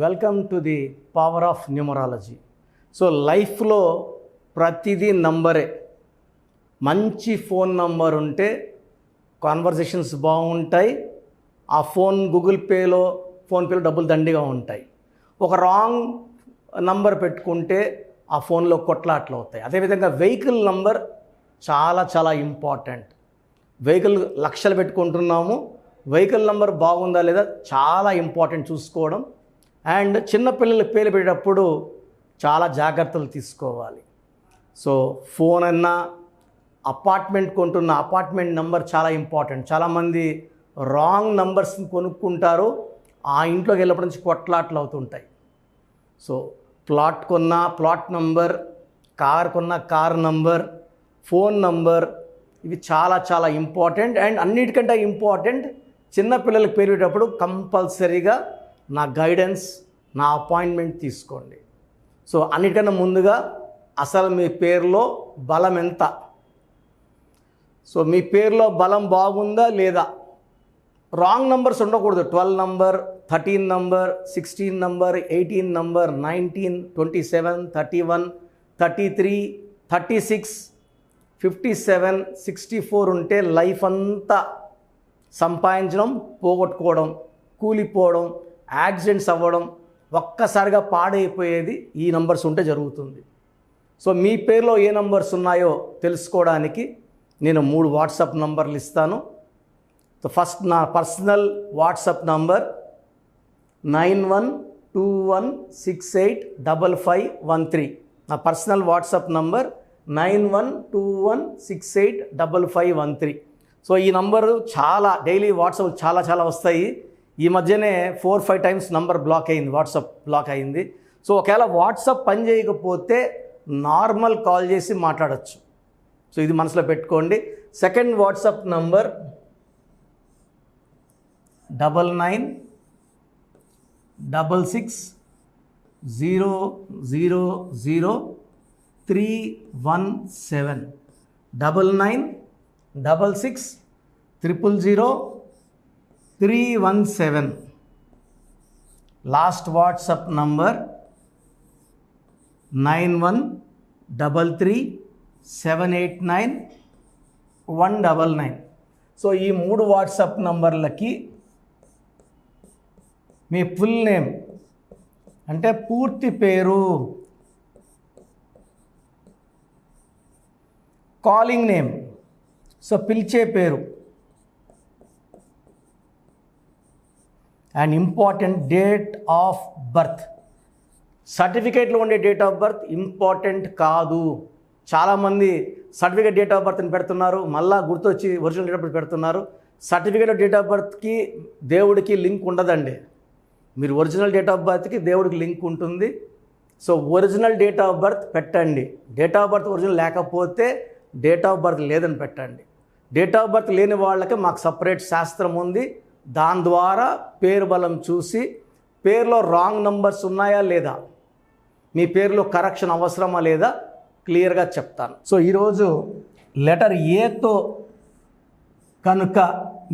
Welcome to the power of numerology. So లైఫ్లో ప్రతిదీ నంబరే. మంచి ఫోన్ నంబర్ ఉంటే కాన్వర్జేషన్స్ బాగుంటాయి. ఆ ఫోన్ గూగుల్ పేలో ఫోన్పేలో డబ్బులు దండిగా ఉంటాయి. ఒక రాంగ్ నంబర్ పెట్టుకుంటే ఆ ఫోన్లో కొట్లాట్లు అవుతాయి. అదేవిధంగా వెహికల్ నంబర్ చాలా చాలా ఇంపార్టెంట్. వెహికల్ లక్షలు పెట్టుకుంటున్నాము, వెహికల్ నంబర్ బాగుందా లేదా చాలా ఇంపార్టెంట్ చూసుకోవడం. అండ్ చిన్నపిల్లలకి పేరు పెట్టేటప్పుడు చాలా జాగ్రత్తలు తీసుకోవాలి. సో ఫోన్ అన్నా అపార్ట్మెంట్ కొంటున్న అపార్ట్మెంట్ నెంబర్ చాలా ఇంపార్టెంట్. చాలామంది రాంగ్ నంబర్స్ని కొనుక్కుంటారు, ఆ ఇంట్లోకి వెళ్ళినప్పటి నుంచి కొట్లాట్లు అవుతుంటాయి. సో ప్లాట్ కొన్న ప్లాట్ నంబర్, కార్ కొన్న కార్ నంబర్, ఫోన్ నంబర్, ఇవి చాలా చాలా ఇంపార్టెంట్. అండ్ అన్నిటికంటే ఇంపార్టెంట్, చిన్నపిల్లలకి పేరు పెట్టేటప్పుడు కంపల్సరీగా నా గైడెన్స్, నా అపాయింట్మెంట్ తీసుకోండి. సో అన్నిటికన్నా ముందుగా అసలు మీ పేరులో బలం ఎంత, సో మీ పేరులో బలం బాగుందా లేదా. రాంగ్ నంబర్స్ ఉండకూడదు. 12 నంబర్, 13 నంబర్, 16 నంబర్, 18 నంబర్, 19, 27, 31, 33, 36, 57, 64 ఉంటే లైఫ్ అంతా సంపాదించడం, పోగొట్టుకోవడం, కూలిపోవడం, యాక్సిడెంట్స్ అవ్వడం, ఒక్కసారిగా పాడైపోయేది ఈ నంబర్స్ ఉంటే జరుగుతుంది. సో మీ పేరులో ఏ నంబర్స్ ఉన్నాయో తెలుసుకోవడానికి నేను 3 వాట్సాప్ నంబర్లు ఇస్తాను. సో ఫస్ట్ నా పర్సనల్ వాట్సాప్ నంబర్ 9121685513. నా పర్సనల్ వాట్సాప్ నంబర్ 9121685513. సో ఈ నంబరు చాలా డైలీ వాట్సాప్ చాలా చాలా వస్తాయి. ఈ మధ్యనే 4-5 టైమ్స్ నంబర్ బ్లాక్ అయింది, వాట్సాప్ బ్లాక్ అయింది. సో ఒకవేళ వాట్సాప్ పని చేయకపోతే నార్మల్ కాల్ చేసి మాట్లాడచ్చు. సో ఇది మనసులో పెట్టుకోండి. Second WhatsApp number 9966000317. 9966000317. Last WhatsApp number 9133789199. So ఈ 3 వాట్సాప్ నంబర్లకి మీ ఫుల్ నేమ్ అంటే పూర్తి పేరు, కాలింగ్ నేమ్, సో పిలిచే పేరు, and important date of birth. సర్టిఫికేట్లో ఉండే డేట్ ఆఫ్ బర్త్ ఇంపార్టెంట్ కాదు. చాలామంది సర్టిఫికేట్ డేట్ ఆఫ్ బర్త్ని పెడుతున్నారు, మళ్ళీ గుర్తొచ్చి ఒరిజినల్ డేట్ ఆఫ్ బర్త్ పెడుతున్నారు. సర్టిఫికేట్ డేట్ ఆఫ్ బర్త్కి దేవుడికి లింక్ ఉండదండి. మీరు ఒరిజినల్ డేట్ ఆఫ్ బర్త్కి దేవుడికి లింక్ ఉంటుంది. So original date of birth పెట్టండి. డేట్ ఆఫ్ బర్త్ ఒరిజినల్ లేకపోతే డేట్ ఆఫ్ బర్త్ లేదని పెట్టండి. డేట్ ఆఫ్ బర్త్ లేని వాళ్ళకి మాకు సపరేట్ శాస్త్రం ఉంది. దాని ద్వారా పేరు బలం చూసి పేరులో రాంగ్ నంబర్స్ ఉన్నాయా లేదా, మీ పేరులో కరెక్షన్ అవసరమా లేదా క్లియర్గా చెప్తాను. సో ఈరోజు లెటర్ ఏతో కనుక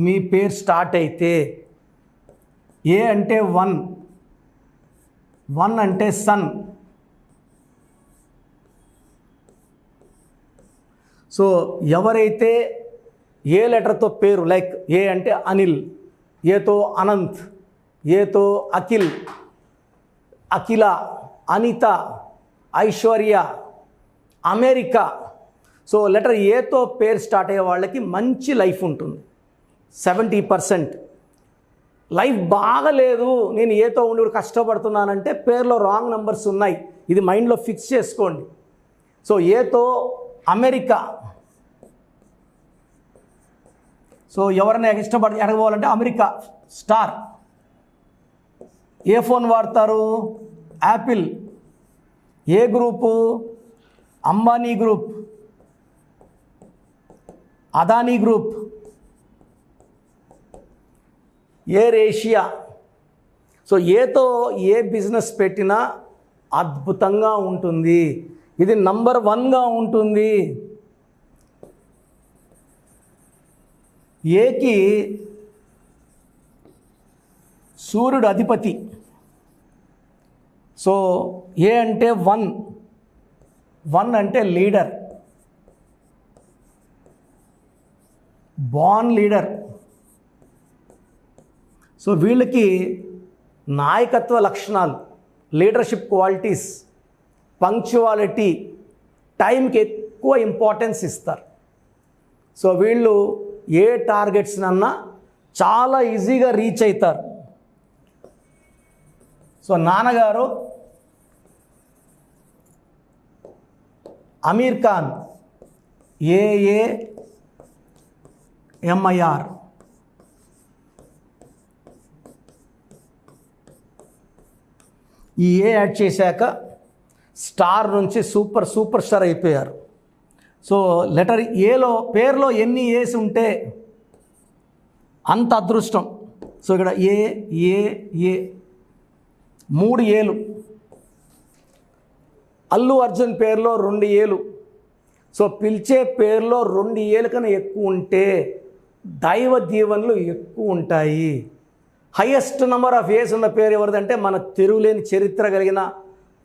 మీ పేరు స్టార్ట్ అయితే, ఏ అంటే 1 అంటే సన్. సో ఎవరైతే ఏ లెటర్తో పేరు, లైక్ ఏ అంటే అనిల్, ఏతో అనంత్, ఏతో Akhil, Akhila, Anitha, Aishwarya, America. So letter ఏతో పేరు స్టార్ట్ అయ్యే వాళ్ళకి మంచి లైఫ్ ఉంటుంది. 70%. లైఫ్ బాగలేదు, నేను ఏతో ఉండి కష్టపడుతున్నానంటే పేరులో రాంగ్ నంబర్స్ ఉన్నాయి. ఇది మైండ్లో ఫిక్స్ చేసుకోండి. సో ఏతో అమెరికా. సో ఎవరైనా ఎడగపోవాలంటే అమెరికా స్టార్. ఏ ఫోన్ వాడతారు? యాపిల్. ఏ group? Ambani group, Adani group, Air Asia. So ఏతో ఏ బిజినెస్ పెట్టినా అద్భుతంగా ఉంటుంది. ఇది నంబర్ 1గా ఉంటుంది. ఏకి సూర్యుడు అధిపతి. సో ఏ అంటే వన్ అంటే లీడర్, బార్న్ లీడర్. సో వీళ్ళకి నాయకత్వ లక్షణాలు, లీడర్షిప్ క్వాలిటీస్, పంక్చువాలిటీ, టైంకి ఎక్కువ ఇంపార్టెన్స్ ఇస్తారు. సో వీళ్ళు ఏ టార్గెట్స్నన్నా చాలా ఈజీగా రీచ్ అవుతారు. సో నాన్నగారు అమీర్ ఖాన్, AAMIR. ఈ ఏ యాడ్ చేశాక స్టార్ నుంచి సూపర్ స్టార్ అయిపోయారు. సో లెటర్ ఏలో పేరులో ఎన్ని ఏస్ ఉంటే అంత అదృష్టం. సో ఇక్కడ ఏ 3 ఏలు. అల్లు అర్జున్ పేరులో 2 ఏలు. సో పిలిచే పేరులో 2 ఏలు కన్నా ఎక్కువ ఉంటే దైవ దీవెనలు ఎక్కువ ఉంటాయి. హైయెస్ట్ నెంబర్ ఆఫ్ ఏస్ ఉన్న పేరు ఎవరిదంటే మన తిరుగులేని చరిత్ర కలిగిన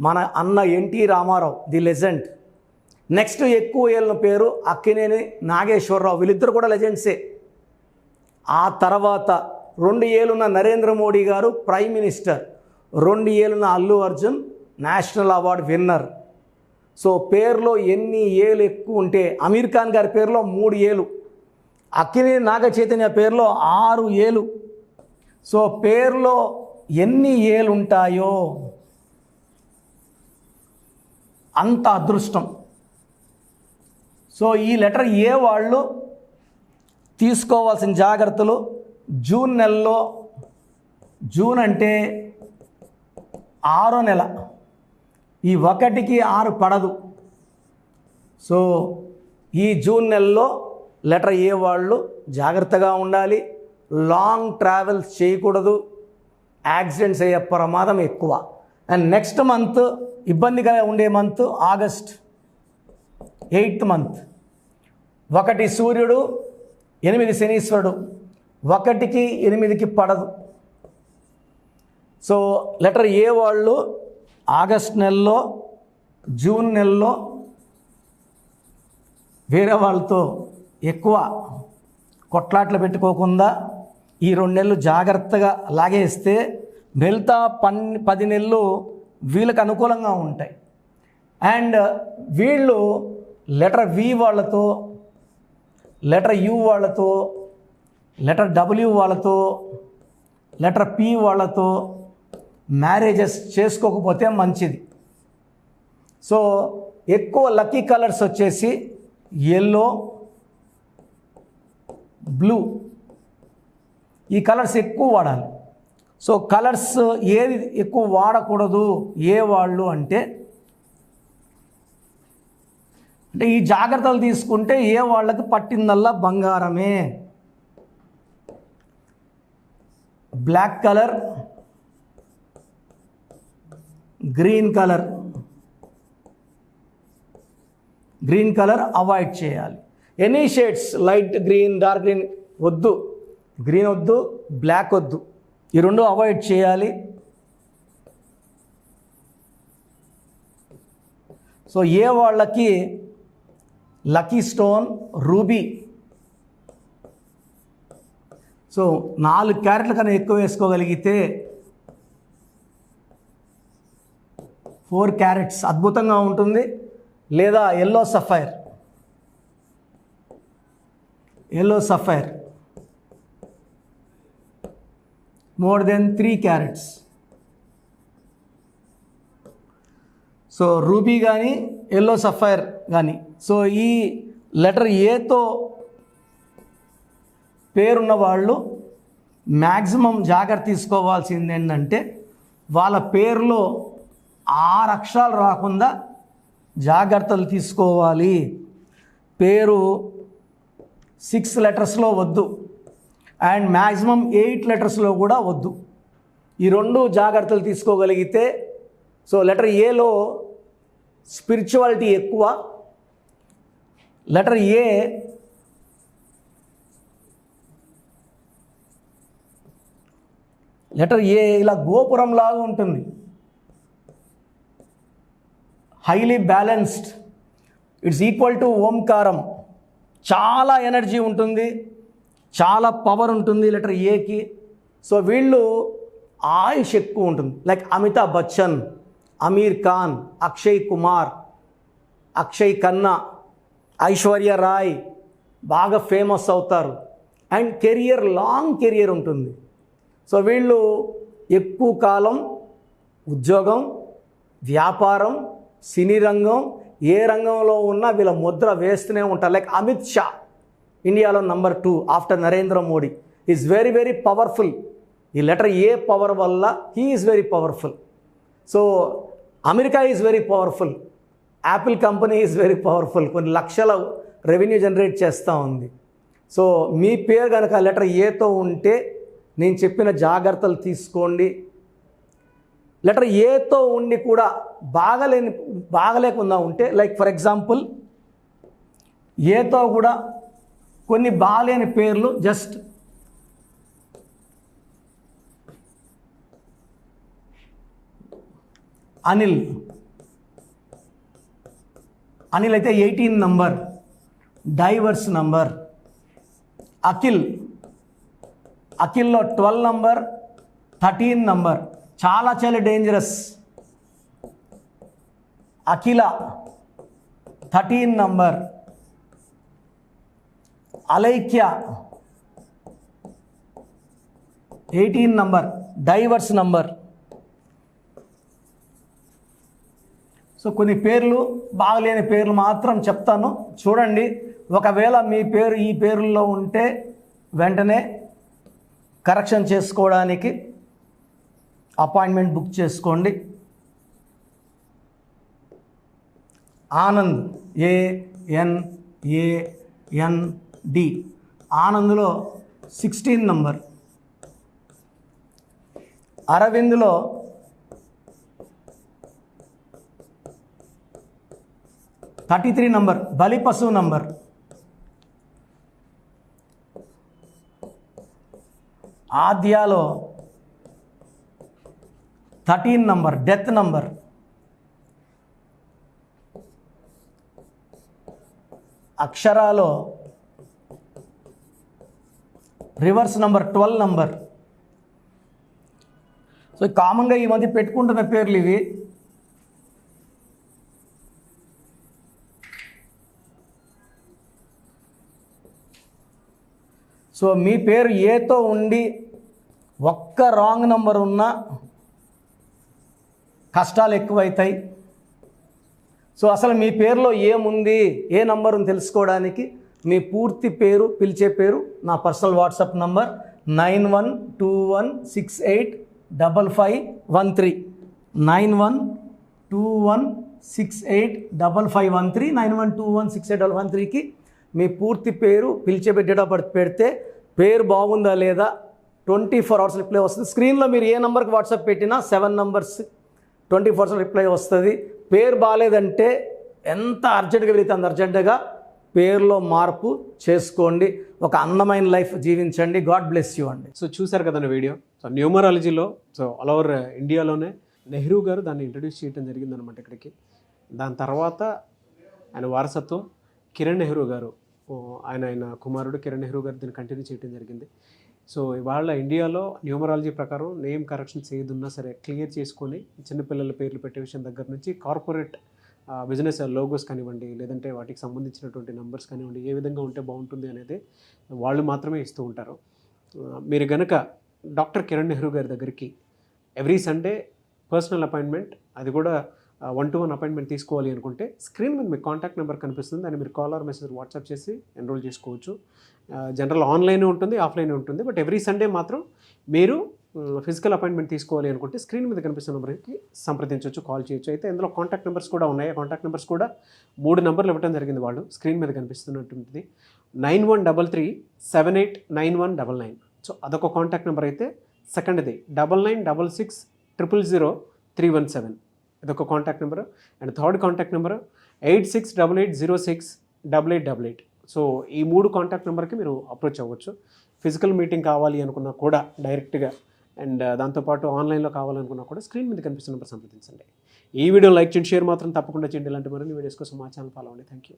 మన అన్న NT Rama Rao, the legend. Next ఎక్కువ ఏళ్ళ పేరు అక్కినేని నాగేశ్వరరావు, వీళ్ళిద్దరు కూడా లెజెండ్సే. ఆ తర్వాత 2 ఏళ్ళున్న నరేంద్ర మోడీ గారు ప్రైమ్ మినిస్టర్, 2 ఏళ్ళున్న Allu Arjun national award winner. So పేరులో ఎన్ని ఏళ్ళు ఎక్కువ ఉంటే, అమీర్ ఖాన్ గారి పేరులో 3 ఏలు, అక్కినేని నాగ చైతన్య పేరులో 6 ఏలు. సో పేరులో ఎన్ని ఏలు ఉంటాయో అంత అదృష్టం. సో ఈ లెటర్ ఏ వాళ్ళు తీసుకోవాల్సిన జాగ్రత్తలు, జూన్ నెలలో, జూన్ అంటే 6వ నెల, ఈ 1కి 6 పడదు. సో ఈ జూన్ నెలలో లెటర్ ఏ వాళ్ళు జాగ్రత్తగా ఉండాలి, లాంగ్ ట్రావెల్స్ చేయకూడదు, యాక్సిడెంట్స్ అయ్యే ప్రమాదం ఎక్కువ. అండ్ నెక్స్ట్ మంత్ ఇబ్బందిగా ఉండే మంత్ ఆగస్ట్, 8th మంత్. 1 సూర్యుడు, 8 శనీశ్వరుడు, 1కి 8కి పడదు. సో లెటర్ ఏ వాళ్ళు ఆగస్ట్ నెలలో, జూన్ నెలలో వేరే వాళ్ళతో ఎక్కువ కొట్లాట్లు పెట్టుకోకుండా ఈ 2 నెలలు జాగ్రత్తగా లాగేస్తే మిగతా 10 నెలలు వీళ్ళకి అనుకూలంగా ఉంటాయి. అండ్ వీళ్ళు లెటర్ వి వాళ్ళతో, లెటర్ యు వాళ్ళతో, లెటర్ డబ్ల్యూ వాళ్ళతో, లెటర్ పి వాళ్ళతో మ్యారేజెస్ చేసుకోకపోతే మంచిది. సో ఎక్కువ లక్కీ కలర్స్ వచ్చేసి ఎల్లో, బ్లూ, ఈ కలర్స్ ఎక్కువ వాడాలి. సో కలర్స్ ఏది ఎక్కువ వాడకూడదు ఏ వాళ్ళు అంటే ఈ జాగ్రత్తలు తీసుకుంటే ఏ వాళ్ళకి పట్టిందల్లా బంగారమే. Black colour, green colour avoid చేయాలి. Any shades, light green, dark green వద్దు, గ్రీన్ వద్దు, బ్లాక్ వద్దు, ఈ 2 అవాయిడ్ చేయాలి. సో ఏ వాళ్ళకి లక్కీ స్టోన్ రూబీ. సో 4 క్యారెట్ల కన్నా ఎక్కువ వేసుకోగలిగితే 4 క్యారెట్స్ అద్భుతంగా ఉంటుంది. లేదా yellow sapphire more than 3 carats. So ruby కానీ ఎల్లో సఫైర్ కానీ. సో ఈ లెటర్ ఏతో పేరున్న వాళ్ళు మ్యాక్సిమం జాగ్రత్త తీసుకోవాల్సింది ఏంటంటే వాళ్ళ పేరులో 6 అక్షరాలు రాకుండా జాగ్రత్తలు తీసుకోవాలి. పేరు 6 లెటర్స్లో వద్దు, అండ్ మ్యాక్సిమం 8 లెటర్స్లో కూడా వద్దు. ఈ 2 జాగ్రత్తలు తీసుకోగలిగితే సో లెటర్ ఏలో స్పిరిచువాలిటీ ఎక్కువ. లెటర్ ఏ ఇలా గోపురంలాగా ఉంటుంది. Highly balanced, it's equal to ఓంకారం. చాలా ఎనర్జీ ఉంటుంది, చాలా పవర్ ఉంటుంది లెటర్ ఏకి. సో వీళ్ళు ఆయుష్ ఎక్కువ ఉంటుంది. లైక్ అమితాబ్ బచ్చన్, అమీర్ ఖాన్, అక్షయ్ కుమార్, అక్షయ్ ఖన్నా, ఐశ్వర్య రాయ్ బాగా ఫేమస్ అవుతారు. అండ్ కెరియర్, లాంగ్ కెరియర్ ఉంటుంది. సో వీళ్ళు ఎక్కువ కాలం ఉద్యోగం, వ్యాపారం, సినీ రంగం, ఏ రంగంలో ఉన్నా వీళ్ళ ముద్ర వేస్తూనే ఉంటారు. లైక్ అమిత్ షా, ఇండియాలో number 2 after Narendra Modi, is very very powerful. ఈ లెటర్ ఏ పవర్ వల్ల he is very powerful. So America is very powerful, Apple company is very powerful, కొన్ని లక్షల రెవెన్యూ జనరేట్ చేస్తూ ఉంది. సో మీ పేరు కనుక లెటర్ ఏతో ఉంటే నేను చెప్పిన జాగ్రత్తలు తీసుకోండి. లెటర్ ఏతో ఉండి కూడా బాగలేకుండా ఉంటే, లైక్ ఫర్ ఎగ్జాంపుల్ ఏతో కూడా కొన్ని బాగాలేని పేర్లు, జస్ట్ అనిల్ అయితే 18 నంబర్, డైవర్స్ నంబర్. అఖిల్లో 12 నంబర్, 13 నంబర్, చాలా dangerous. Akhila 13 number. Alaikya 18 number, divorce number. So కొన్ని పేర్లు, బాగలేని పేర్లు మాత్రం చెప్తాను, చూడండి. ఒకవేళ మీ పేరు ఈ పేర్లలో ఉంటే వెంటనే కరెక్షన్ చేసుకోవడానికి అపాయింట్మెంట్ బుక్ చేసుకోండి. ఆనంద్, ANAND, ఆనంద్లో 16 నంబర్. అరవింద్లో 33 నంబర్, బలిపశు నంబర్. ఆద్యాలో 13 నంబర్, డెత్ నంబర్. అక్షరాలో రివర్స్ నంబర్, 12 నంబర్. సో కామన్గా ఈ మధ్య పెట్టుకుంటున్న పేర్లు ఇవి. సో మీ పేరు ఏతో ఉండి ఒక్క రాంగ్ నంబర్ ఉన్నా కష్టాలు ఎక్కువైతాయి. సో అసలు మీ పేరులో ఏముంది, ఏ నంబర్ ఉంది తెలుసుకోవడానికి మీ పూర్తి పేరు, పిలిచే పేరు, నా పర్సనల్ వాట్సాప్ నంబర్ 9121685513, 9121685513, 9121685513కి మీ పూర్తి పేరు, పిలిచే డేట్ ఆఫ్ బర్త్ పెడితే పేరు బాగుందా లేదా 24 అవర్స్ రిప్లై వస్తుంది. స్క్రీన్లో మీరు ఏ నెంబర్కి వాట్సాప్ పెట్టినా 7 నంబర్స్ 24 అవర్స్ రిప్లై వస్తుంది. పేరు బాగాలేదంటే ఎంత అర్జెంటుగా వెళితే అంత అర్జెంటుగా పేరులో మార్పు చేసుకోండి. ఒక అందమైన లైఫ్ జీవించండి. గాడ్ బ్లెస్ యూ అండి. సో చూసారు కదండి వీడియో. సో న్యూమరాలజీలో ఆల్ ఓవర్ ఇండియాలోనే నెహ్రూ గారు దాన్ని ఇంట్రడ్యూస్ చేయడం జరిగిందనమాట ఇక్కడికి. దాని తర్వాత ఆయన వారసత్వం కిరణ్ నెహ్రూ గారు, ఆయన కుమారుడు కిరణ్ నెహ్రూ గారు దీన్ని కంటిన్యూ చేయడం జరిగింది. సో ఇవాళ ఇండియాలో న్యూమరాలజీ ప్రకారం నేమ్ కరెక్షన్స్ ఏదున్నా సరే క్లియర్ చేసుకొని చిన్నపిల్లల పేర్లు పెట్టే విషయం దగ్గర నుంచి కార్పొరేట్ బిజినెస్ లోగోస్ కానివ్వండి, లేదంటే వాటికి సంబంధించినటువంటి నెంబర్స్ కానివ్వండి, ఏ విధంగా ఉంటే బాగుంటుంది అనేది వాళ్ళు మాత్రమే ఇస్తూ ఉంటారు. మీరు కనుక డాక్టర్ కిరణ్ నెహ్రూ గారి దగ్గరికి ఎవ్రీ సండే పర్సనల్ అపాయింట్మెంట్, అది కూడా 1-to-1 అపాయింట్మెంట్ తీసుకోవాలి అనుకుంటే స్క్రీన్ మీద మీకు కాంటాక్ట్ నెంబర్ కనిపిస్తుంది, దాన్ని మీరు కాల్ ఆర్ మెసేజ్ వాట్సాప్ చేసి ఎన్రోల్ చేసుకోవచ్చు. జనరల్ ఆన్లైన్ ఉంటుంది, ఆఫ్లైన్ ఉంటుంది. బట్ ఎవ్రీ సండే మాత్రం మీరు ఫిజికల్ అపాయింట్మెంట్ తీసుకోవాలి అనుకుంటే స్క్రీన్ మీద కనిపిస్తున్న నెంబర్కి సంప్రదించవచ్చు, కాల్ చేయొచ్చు. అయితే ఇందులో కాంటాక్ట్ నెంబర్స్ కూడా ఉన్నాయి. కాంటాక్ట్ నెంబర్స్ కూడా 3 నెంబర్లు ఇవ్వడం జరిగింది. వాళ్ళు స్క్రీన్ మీద కనిపిస్తున్నటువంటిది 9133789199. సో అదొక కాంటాక్ట్ నెంబర్ అయితే, సెకండ్ది 9966000317, ఇదొక contact number. And third contact number 8688068888. So ఈ 3 కాంటాక్ట్ నెంబర్కి మీరు అప్రోచ్ అవ్వచ్చు. ఫిజికల్ మీటింగ్ కావాలి అనుకున్నా కూడా డైరెక్ట్గా అండ్ దాంతోపాటు ఆన్లైన్లో కావాలనుకున్నా కూడా స్క్రీన్ మీద కనిపిస్తున్న సంప్రదించండి. ఈ వీడియో లైక్ చేయండి, షేర్ మాత్రం తప్పకుండా చేయండి. ఇలాంటి మరిన్ని వీడియోస్ కోసం మా ఛానల్ ఫాలో అవ్వండి. Thank you.